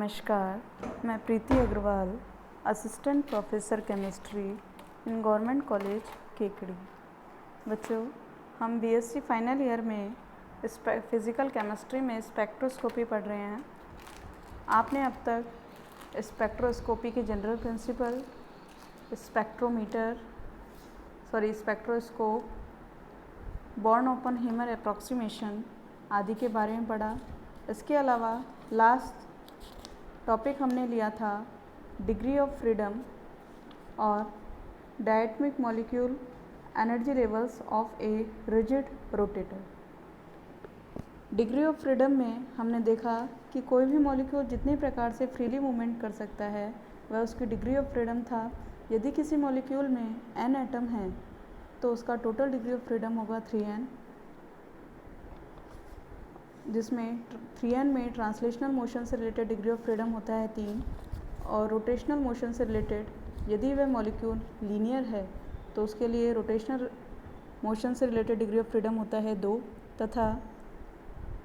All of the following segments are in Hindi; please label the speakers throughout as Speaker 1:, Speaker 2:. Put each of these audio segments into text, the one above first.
Speaker 1: नमस्कार, मैं Preeti Agarwal, assistant professor chemistry in government college Kekri. बच्चों, हम बीएससी फाइनल ईयर में फिज़िकल केमिस्ट्री में स्पेक्ट्रोस्कोपी पढ़ रहे हैं। आपने अब तक स्पेक्ट्रोस्कोपी के general principle, spectroscope, Born Oppenheimer approximation आदि के बारे में पढ़ा। इसके अलावा लास्ट टॉपिक हमने लिया था डिग्री ऑफ फ्रीडम और diatomic molecule energy levels of a rigid rotator. Degree of freedom में हमने देखा कि कोई भी मॉलिक्यूल जितने प्रकार से फ्रीली मूवमेंट कर सकता है वह उसकी डिग्री ऑफ फ्रीडम था। यदि किसी मॉलिक्यूल में n एटम है तो उसका टोटल डिग्री ऑफ फ्रीडम होगा 3n, जिसमें 3n में ट्रांसलेशनल मोशन से रिलेटेड डिग्री ऑफ फ्रीडम होता है 3 और रोटेशनल मोशन से रिलेटेड यदि वह मॉलिक्यूल लीनियर है तो उसके लिए रोटेशनल मोशन से रिलेटेड डिग्री ऑफ फ्रीडम होता है 2 तथा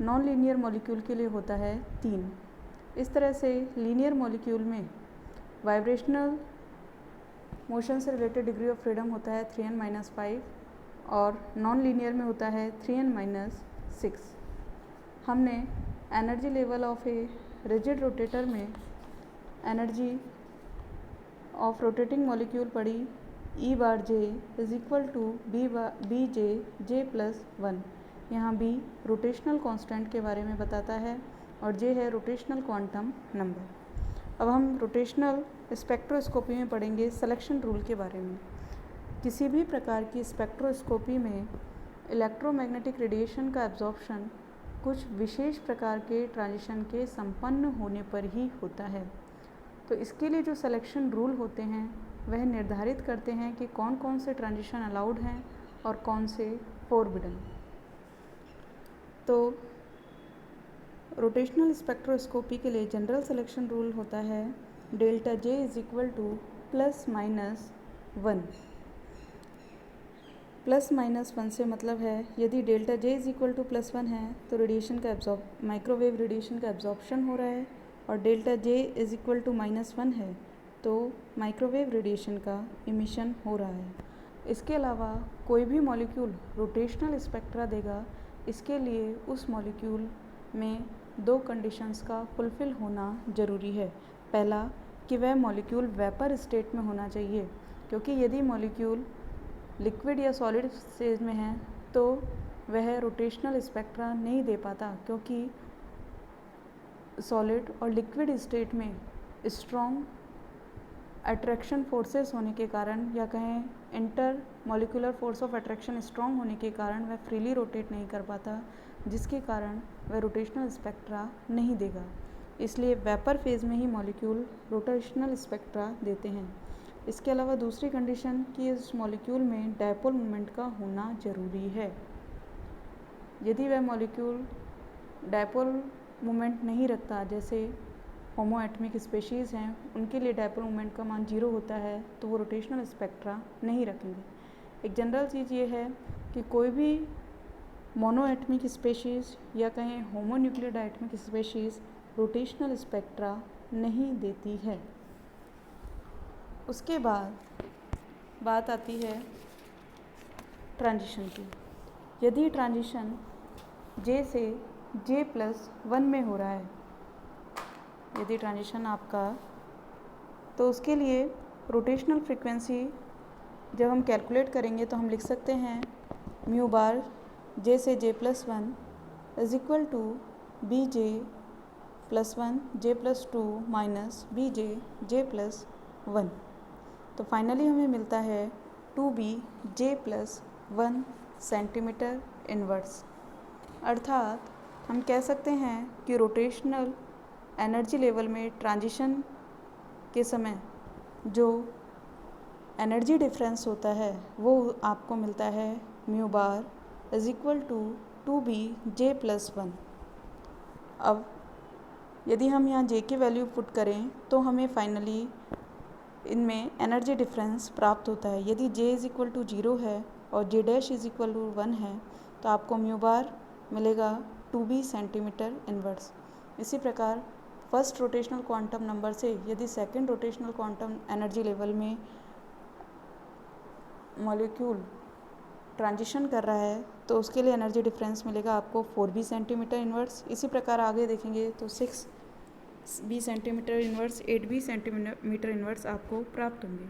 Speaker 1: नॉन लीनियर मॉलिक्यूल के लिए होता है 3। इस तरह से लीनियर मॉलिक्यूल में वाइब्रेशनल मोशन से रिलेटेड डिग्री ऑफ फ्रीडम होता है 3n-5 और नॉन लीनियर में होता है 3n-6। हमने energy level of a rigid rotator में एनर्जी ऑफ रोटेटिंग मॉलिक्यूल पढ़ी। E bar J is equal to B J plus 1। यहाँ B रोटेशनल कांस्टेंट के बारे में बताता है और J है रोटेशनल क्वांटम नंबर। अब हम रोटेशनल स्पेक्ट्रोस्कोपी में पढ़ेंगे सिलेक्शन रूल के बारे में। किसी भी प्रकार की स्पेक्ट्रोस्कोपी में इलेक्ट्रोमैग्नेटिक रेडिएशन का एब्जॉर्प्शन कुछ विशेष प्रकार के ट्रांजिशन के संपन्न होने पर ही होता है। तो इसके लिए जो सिलेक्शन रूल होते हैं वह निर्धारित करते हैं कि कौन कौन से ट्रांजिशन अलाउड हैं और कौन से फोरबिडन। तो रोटेशनल स्पेक्ट्रोस्कोपी के लिए जनरल सिलेक्शन रूल होता है delta J is equal to +-1। +-1 से मतलब है यदि delta J is equal to +1 है तो रेडिएशन का माइक्रोवेव रेडिएशन का एब्जॉर्प्शन हो रहा है और delta J is equal to -1 है तो माइक्रोवेव रेडिएशन का इमिशन हो रहा है। इसके अलावा कोई भी मॉलिक्यूल रोटेशनल स्पेक्ट्रा देगा, इसके लिए उस मॉलिक्यूल में 2 कंडीशंस का फुलफिल होना ज़रूरी है। पहला कि वह मॉलिक्यूल वेपर स्टेट में होना चाहिए, क्योंकि यदि मॉलिक्यूल लिक्विड या सॉलिड स्टेज में है तो वह रोटेशनल स्पेक्ट्रा नहीं दे पाता, क्योंकि सॉलिड और लिक्विड स्टेट में स्ट्रॉन्ग अट्रैक्शन फोर्सेस होने के कारण या कहें inter molecular force of attraction strong होने के कारण वह फ्रीली रोटेट नहीं कर पाता, जिसके कारण वह रोटेशनल स्पेक्ट्रा नहीं देगा। इसलिए वेपर फेज में ही मॉलिक्यूल रोटेशनल स्पेक्ट्रा देते हैं। इसके अलावा दूसरी कंडीशन कि इस मॉलिक्यूल में डायपोल मोमेंट का होना ज़रूरी है। यदि वह मॉलिक्यूल डायपोल मोमेंट नहीं रखता, जैसे होमोएटमिक स्पेशीज़ हैं, उनके लिए डायपोल मोमेंट का मान 0 होता है तो वो रोटेशनल स्पेक्ट्रा नहीं रखेंगे। एक जनरल चीज़ ये है कि कोई भी मोनोएटमिक स्पेशीज़ या कहें होमोन्यूक्लियोडाइटमिक स्पेशीज़ रोटेशनल स्पेक्ट्रा नहीं देती है। उसके बाद बात आती है ट्रांजिशन की। यदि ट्रांजिशन J से J+1 में हो रहा है, यदि ट्रांजिशन आपका, तो उसके लिए रोटेशनल फ्रीक्वेंसी जब हम कैलकुलेट करेंगे तो हम लिख सकते हैं म्यू बार J से J+1 is equal to BJ+1 J+2 minus BJ J+1। तो फाइनली हमें मिलता है 2BJ+1 सेंटीमीटर इनवर्स। अर्थात हम कह सकते हैं कि रोटेशनल एनर्जी लेवल में ट्रांजिशन के समय जो एनर्जी डिफरेंस होता है वो आपको मिलता है mu bar is equal to 2BJ+1। अब यदि हम यहाँ J की वैल्यू पुट करें तो हमें फाइनली इनमें एनर्जी डिफरेंस प्राप्त होता है। यदि J इज इक्वल टू 0 है और J' इज इक्वल टू 1 है तो आपको म्यू बार मिलेगा 2B सेंटीमीटर इनवर्स। इसी प्रकार फर्स्ट रोटेशनल क्वांटम नंबर से यदि second rotational quantum energy level में मॉलिक्यूल ट्रांजिशन कर रहा है तो उसके लिए एनर्जी डिफरेंस मिलेगा आपको 4b सेंटीमीटर इन्वर्स। इसी प्रकार आगे देखेंगे तो 6b centimetre inverse, 8b centimetre inverse आपको प्राप्त होंगे।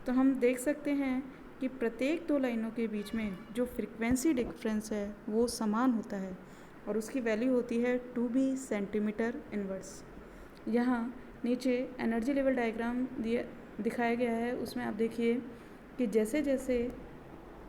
Speaker 1: तो हम देख सकते हैं कि प्रत्येक दो लाइनों के बीच में जो फ्रीक्वेंसी डिफरेंस है वो समान होता है और उसकी वैल्यू होती है 2b सेंटीमीटर इन्वर्स। यहाँ नीचे एनर्जी लेवल डायग्राम दिखाया गया है, उसमें आप देखिए कि जैसे जैसे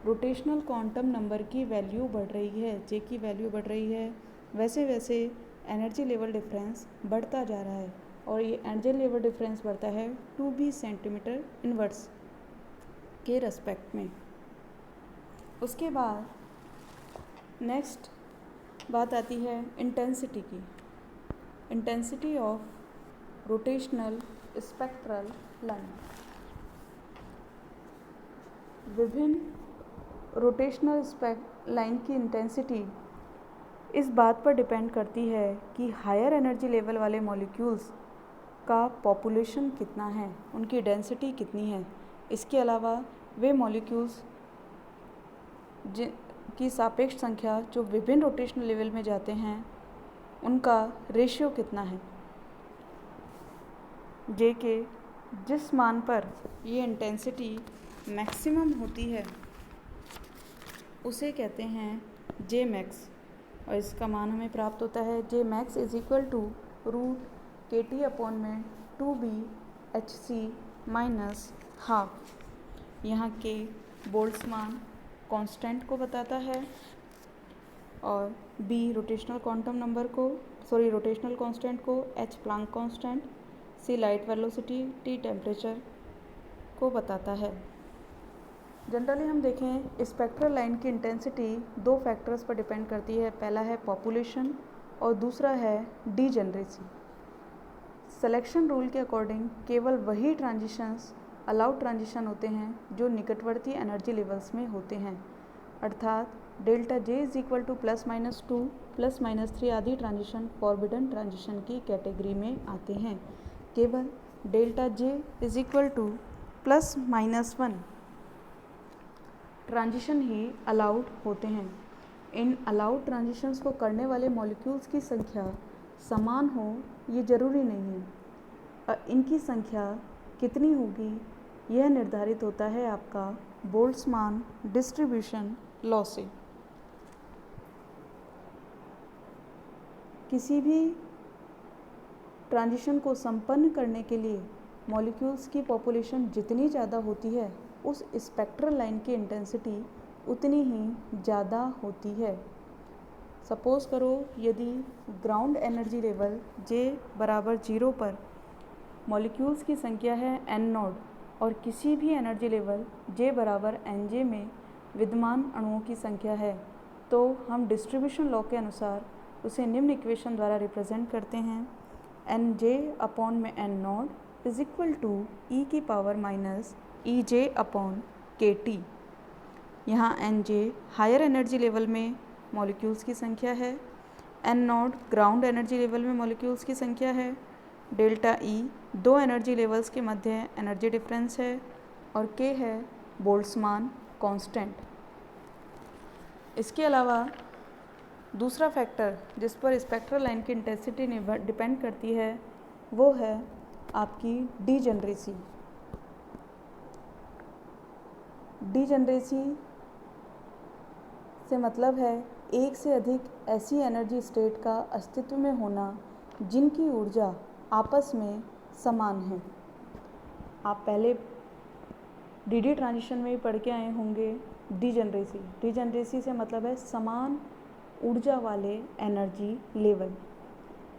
Speaker 1: रोटेशनल क्वांटम नंबर की वैल्यू बढ़ रही है, जे की वैल्यू बढ़ रही है, वैसे वैसे एनर्जी लेवल डिफरेंस बढ़ता जा रहा है और ये एनर्जी लेवल डिफरेंस बढ़ता है 2b सेंटीमीटर इन्वर्स के रेस्पेक्ट में। उसके बाद नेक्स्ट बात आती है इंटेंसिटी की। Intensity of rotational spectral line. विभिन्न रोटेशनल लाइन की इंटेंसिटी इस बात पर डिपेंड करती है कि हायर एनर्जी लेवल वाले मॉलिक्यूल्स का पॉपुलेशन कितना है, उनकी डेंसिटी कितनी है। इसके अलावा वे मॉलिक्यूल्स की सापेक्ष संख्या जो विभिन्न रोटेशनल लेवल में जाते हैं उनका रेशियो कितना है। जे के जिस मान पर ये इंटेंसिटी मैक्सिमम होती है उसे कहते हैं जे मैक्स और इसका मान हमें प्राप्त होता है J max is equal to root k T upon में 2b/hc माइनस हाफ। यहाँ के बोल्ट्जमान कांस्टेंट को बताता है और b रोटेशनल क्वांटम नंबर को रोटेशनल कांस्टेंट को, h Planck constant, c light velocity, t temperature को बताता है। जनरली हम देखें स्पेक्ट्रल लाइन की इंटेंसिटी दो फैक्टर्स पर डिपेंड करती है। पहला है पॉपुलेशन और दूसरा है डीजेनरेसी। सिलेक्शन रूल के अकॉर्डिंग केवल वही ट्रांजिशंस अलाउड ट्रांजिशन होते हैं जो निकटवर्ती एनर्जी लेवल्स में होते हैं, अर्थात delta J is equal to +-2 +-3 आदि ट्रांजिशन फॉरबिडन ट्रांजिशन की कैटेगरी में आते हैं। केवल delta J is equal to +-1 transition ही अलाउड होते हैं। इन अलाउड ट्रांजिशंस को करने वाले मॉलिक्यूल्स की संख्या समान हो ये ज़रूरी नहीं है और इनकी संख्या कितनी होगी यह निर्धारित होता है आपका बोल्ट्जमान डिस्ट्रीब्यूशन लॉ से। किसी भी ट्रांजिशन को संपन्न करने के लिए मॉलिक्यूल्स की पॉपुलेशन जितनी ज़्यादा होती है उस स्पेक्ट्रल लाइन की इंटेंसिटी उतनी ही ज़्यादा होती है। सपोज़ करो यदि ग्राउंड एनर्जी लेवल J बराबर 0 पर मॉलिक्यूल्स की संख्या है n0 और किसी भी एनर्जी लेवल J बराबर nJ में विद्यमान अणुओं की संख्या है, तो हम डिस्ट्रीब्यूशन लॉ के अनुसार उसे निम्न इक्वेशन द्वारा रिप्रेजेंट करते हैं। nJ अपॉन में n0 is equal to e की power minus EJ upon KT। यहाँ NJ हायर एनर्जी लेवल में मॉलिक्यूल्स की संख्या है, n0 ग्राउंड एनर्जी लेवल में मॉलिक्यूल्स की संख्या है, डेल्टा E दो एनर्जी लेवल्स के मध्य एनर्जी डिफरेंस है और K है बोल्ट्जमान कांस्टेंट। इसके अलावा दूसरा फैक्टर जिस पर स्पेक्ट्रल लाइन की इंटेंसिटी डिपेंड करती है वो है आपकी डीजेनरेसी। डीजेनरेसी से मतलब है एक से अधिक ऐसी एनर्जी स्टेट का अस्तित्व में होना जिनकी ऊर्जा आपस में समान है। आप पहले डीडी ट्रांजिशन में ही पढ़ के आए होंगे डीजेनरेसी। डीजेनरेसी से मतलब है समान ऊर्जा वाले एनर्जी लेवल।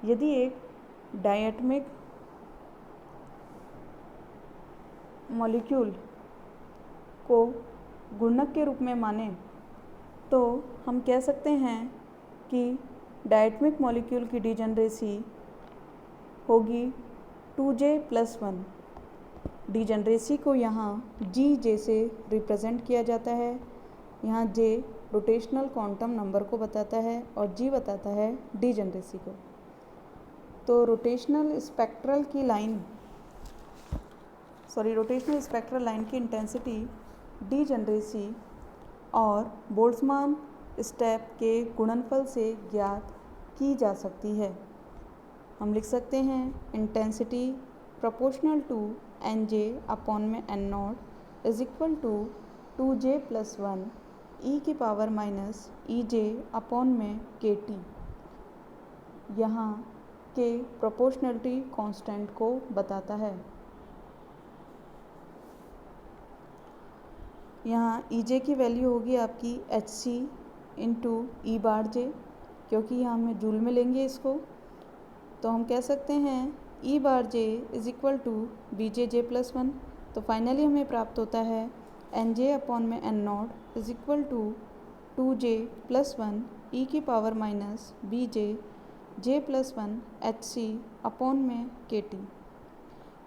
Speaker 1: यदि एक डायटमिक मॉलिक्यूल को गुणक के रूप में माने तो हम कह सकते हैं कि डायटमिक मॉलिक्यूल की डीजेनरेसी होगी 2J+1। डीजेनरेसी को यहाँ GJ से रिप्रेजेंट किया जाता है। यहाँ J रोटेशनल क्वांटम नंबर को बताता है और G बताता है डीजेनरेसी को। तो रोटेशनल स्पेक्ट्रल लाइन की इंटेंसिटी डीजनरेसी और बोल्ट्जमान स्टेप के गुणनफल से ज्ञात की जा सकती है। हम लिख सकते हैं intensity proportional to N J upon में N naught is equal to 2j + 1 e⁻ ej upon में kT। यहाँ के प्रोपोर्शनलिटी कांस्टेंट को बताता है। यहाँ ej की वैल्यू होगी आपकी hc इंटू e⁻j, क्योंकि यहाँ हम जूल में लेंगे इसको, तो हम कह सकते हैं e⁻j is equal to bjj + 1। तो फाइनली हमें प्राप्त होता है nj अपॉन में n naught is equal to 2j + 1 e⁻ bj j + 1 hc upon में kT।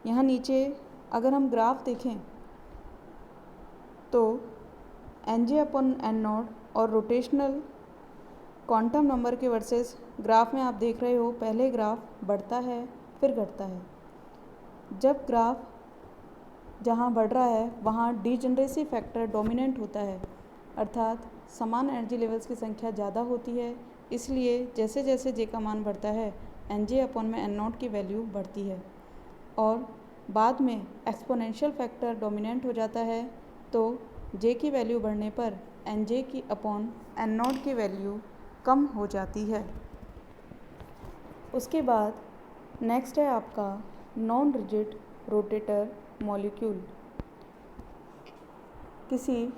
Speaker 1: यहाँ नीचे अगर हम ग्राफ देखें तो nj अपॉन n नॉट और रोटेशनल क्वांटम नंबर के वर्सेस ग्राफ में आप देख रहे हो, पहले ग्राफ बढ़ता है फिर घटता है। जब ग्राफ जहाँ बढ़ रहा है वहाँ डीजनरेसी फैक्टर डोमिनेंट होता है, अर्थात समान एनर्जी लेवल्स की संख्या ज़्यादा होती है, इसलिए जैसे जैसे जे का मान बढ़ता है nj अपॉन में n नॉट की वैल्यू बढ़ती है और बाद में एक्सपोनेंशियल फैक्टर डोमिनेंट हो जाता है, तो j की वैल्यू बढ़ने पर nj की अपॉन n नॉट की वैल्यू कम हो जाती है। उसके बाद नेक्स्ट है आपका नॉन रिजिड रोटेटर मॉलिक्यूल। किसी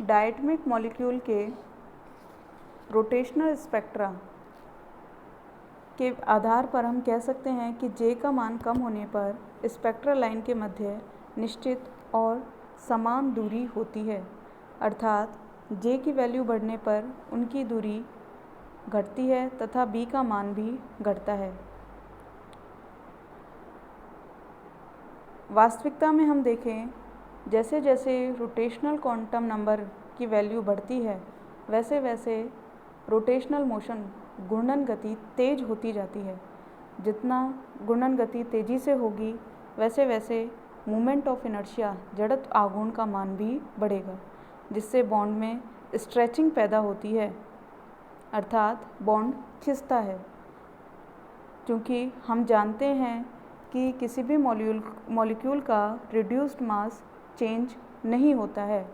Speaker 1: डायटमिक मॉलिक्यूल के रोटेशनल स्पेक्ट्रा के आधार पर हम कह सकते हैं कि जे का मान कम होने पर स्पेक्ट्रल लाइन के मध्य निश्चित और समान दूरी होती है, अर्थात जे की वैल्यू बढ़ने पर उनकी दूरी घटती है तथा बी का मान भी घटता है। वास्तविकता में हम देखें, जैसे जैसे रोटेशनल क्वांटम नंबर की वैल्यू बढ़ती है वैसे वैसे रोटेशनल मोशन घूर्णन गति तेज होती जाती है। जितना घूर्णन गति तेज़ी से होगी वैसे वैसे मोमेंट ऑफ इनर्शिया जड़त्व आघूर्ण का मान भी बढ़ेगा, जिससे बॉन्ड में स्ट्रेचिंग पैदा होती है, अर्थात बॉन्ड खिंचता है। क्योंकि हम जानते हैं कि किसी भी मॉलिक्यूल का रिड्यूस्ड मास चेंज नहीं होता है,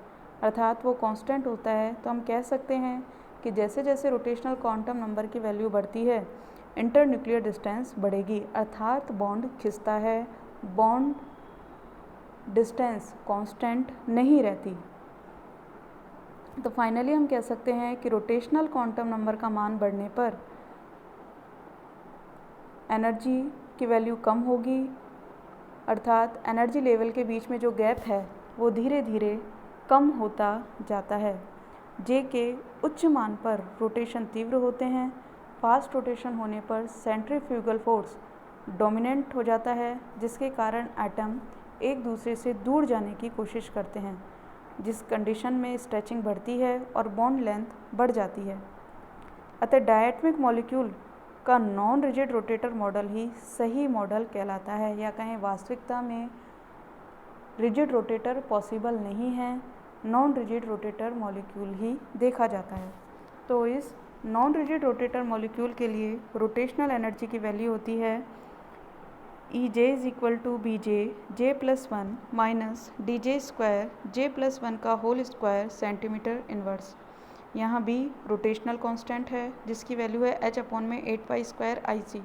Speaker 1: अर्थात वो कांस्टेंट होता है, तो हम कह सकते हैं कि जैसे जैसे रोटेशनल क्वांटम नंबर की वैल्यू बढ़ती है इंटरन्यूक्लियर डिस्टेंस बढ़ेगी, अर्थात बॉन्ड खिंचता है, बॉन्ड डिस्टेंस कांस्टेंट नहीं रहती। तो फाइनली हम कह सकते हैं कि रोटेशनल क्वांटम नंबर का मान बढ़ने पर एनर्जी की वैल्यू कम होगी, अर्थात एनर्जी लेवल के बीच में जो गैप है वो धीरे धीरे कम होता जाता है। जे के उच्च मान पर रोटेशन तीव्र होते हैं, फास्ट रोटेशन होने पर सेंट्रीफ्यूगल फोर्स डोमिनेंट हो जाता है, जिसके कारण एटम एक दूसरे से दूर जाने की कोशिश करते हैं, जिस कंडीशन में स्ट्रेचिंग बढ़ती है और बॉन्ड लेंथ बढ़ जाती है। अतः डायटमिक मॉलिक्यूल का नॉन रिजिड रोटेटर मॉडल ही सही मॉडल कहलाता है, या कहें वास्तविकता में रिजिड रोटेटर पॉसिबल नहीं है, नॉन रिजिड रोटेटर मॉलिक्यूल ही देखा जाता है। तो इस नॉन रिजिड रोटेटर मॉलिक्यूल के लिए रोटेशनल एनर्जी की वैल्यू होती है Ej is equal to bj j + 1 minus dj² j + 1 का होल स्क्वायर सेंटीमीटर इनवर्स। यहाँ b रोटेशनल कांस्टेंट है जिसकी वैल्यू है h अपॉन में 8π² IC।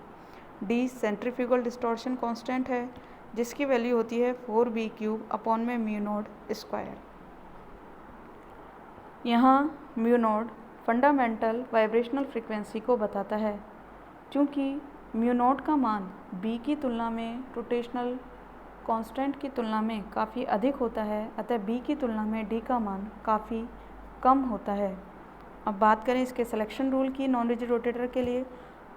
Speaker 1: d centrifugal distortion constant है जिसकी वैल्यू होती है 4b³ अपॉन में μ0²। यहाँ μ0 फंडामेंटल वाइब्रेशनल फ्रीक्वेंसी को बताता है। चूँकि μ0 का मान b की तुलना में रोटेशनल कांस्टेंट की तुलना में काफ़ी अधिक होता है, अतः b की तुलना में d का मान काफ़ी कम होता है। अब बात करें इसके सिलेक्शन रूल की नॉन रिजिड रोटेटर के लिए,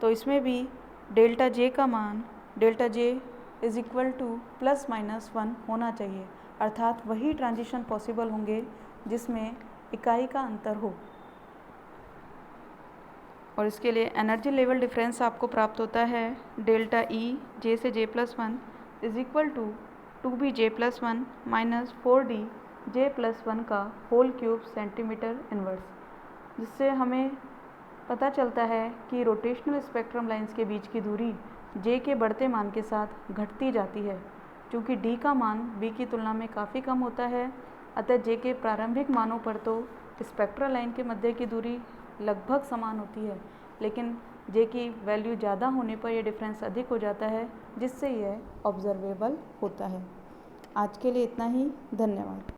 Speaker 1: तो इसमें भी डेल्टा जे का मान delta J is equal to ±1 होना चाहिए, अर्थात वही ट्रांजिशन पॉसिबल होंगे जिसमें इकाई का अंतर हो। और इसके लिए एनर्जी लेवल डिफरेंस आपको प्राप्त होता है डेल्टा ई जे से J+1 is equal to 2B J+1 minus 4D J+1 का होल क्यूब सेंटीमीटर इनवर्स, जिससे हमें पता चलता है कि रोटेशनल स्पेक्ट्रम लाइंस के बीच की दूरी J के बढ़ते मान के साथ घटती जाती है। चूँकि D का मान B की तुलना में काफ़ी कम होता है, अतः J के प्रारंभिक मानों पर तो स्पेक्ट्रल लाइन के मध्य की दूरी लगभग समान होती है, लेकिन J की वैल्यू ज़्यादा होने पर यह डिफरेंस अधिक हो जाता है, जिससे यह ऑब्जर्वेबल होता है। आज के लिए इतना ही। धन्यवाद।